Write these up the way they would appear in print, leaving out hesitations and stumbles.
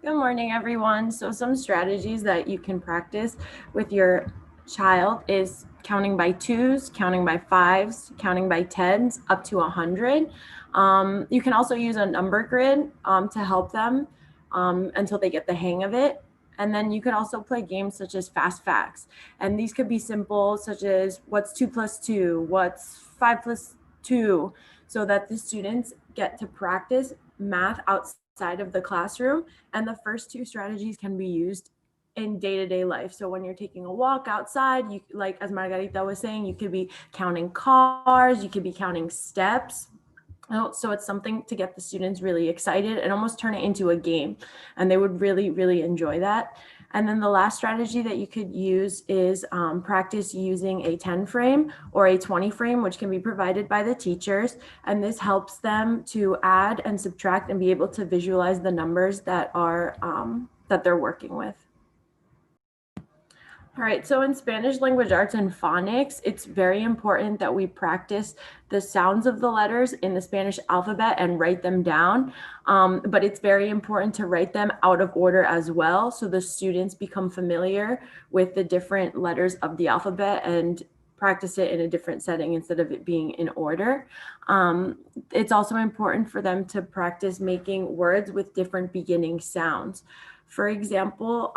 Good morning, everyone. So some strategies that you can practice with your child is counting by twos, counting by fives, counting by tens, up to 100. You can also use a number grid to help them until they get the hang of it. And then you could also play games such as fast facts. And these could be simple, such as what's 2 plus 2, what's 5 plus 2, so that the students get to practice math outside of the classroom. And the first two strategies can be used in day-to-day life. So when you're taking a walk outside, you, like as Margarita was saying, you could be counting cars, you could be counting steps. So it's something to get the students really excited and almost turn it into a game. And they would really, really enjoy that. And then the last strategy that you could use is practice using a 10 frame or a 20 frame, which can be provided by the teachers. And this helps them to add and subtract and be able to visualize the numbers that are that they're working with. All right, so in Spanish language arts and phonics, it's very important that we practice the sounds of the letters in the Spanish alphabet and write them down. But it's very important to write them out of order as well, so the students become familiar with the different letters of the alphabet and practice it in a different setting instead of it being in order. It's also important for them to practice making words with different beginning sounds. For example,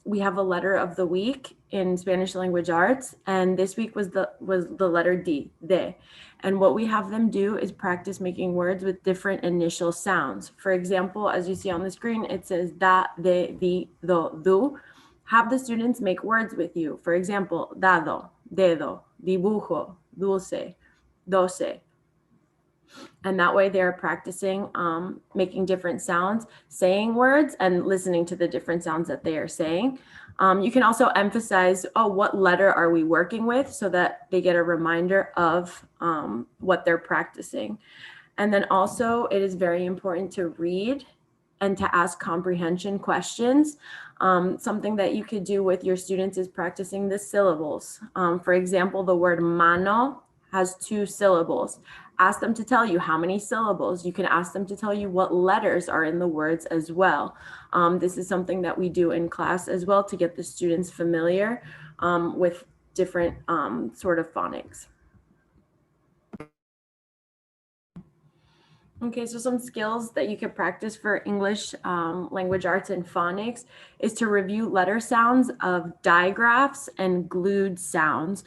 we have a letter of the week in Spanish language arts, and this week was the letter D, de. And what we have them do is practice making words with different initial sounds. For example, as you see on the screen, it says da, de, di, do, du. Have the students make words with you. For example, dado, dedo, dibujo, dulce, doce. And that way they're practicing making different sounds, saying words, and listening to the different sounds that they are saying. You can also emphasize, oh, what letter are we working with, so that they get a reminder of what they're practicing. And then also it is very important to read and to ask comprehension questions. Something that you could do with your students is practicing the syllables. For example, the word mano has 2 syllables. Ask them to tell you how many syllables. You can ask them to tell you what letters are in the words as well. This is something that we do in class as well to get the students familiar with different sort of phonics. Okay, so some skills that you could practice for English language arts and phonics is to review letter sounds of digraphs and glued sounds.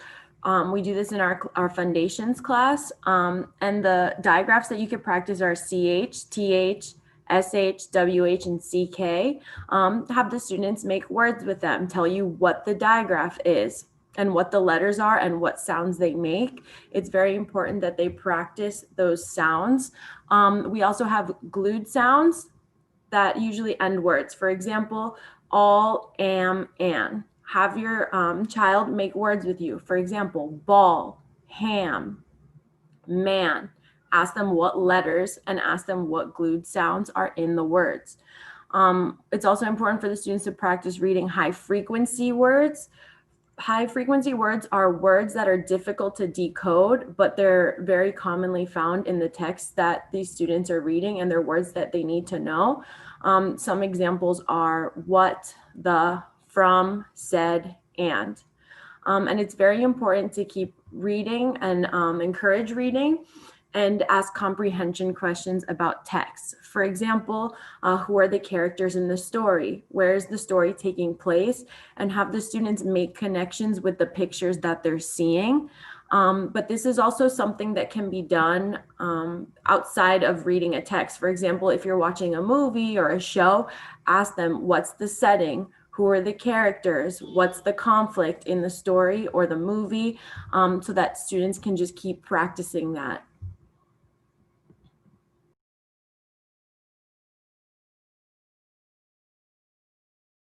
We do this in our foundations class, and the digraphs that you could practice are CH, TH, SH, WH, and CK. Have the students make words with them, tell you what the digraph is and what the letters are and what sounds they make. It's very important that they practice those sounds. We also have glued sounds that usually end words. For example, all, am, an. Have your child make words with you. For example, ball, ham, man. Ask them what letters and ask them what glued sounds are in the words. It's also important for the students to practice reading high frequency words. High frequency words are words that are difficult to decode, but they're very commonly found in the text that these students are reading, and they're words that they need to know. Some examples are what, the, from, said, and. And it's very important to keep reading and encourage reading and ask comprehension questions about text. For example, who are the characters in the story? Where is the story taking place? And have the students make connections with the pictures that they're seeing. But this is also something that can be done outside of reading a text. For example, if you're watching a movie or a show, ask them, what's the setting? Who are the characters? What's the conflict in the story or the movie? So that students can just keep practicing that.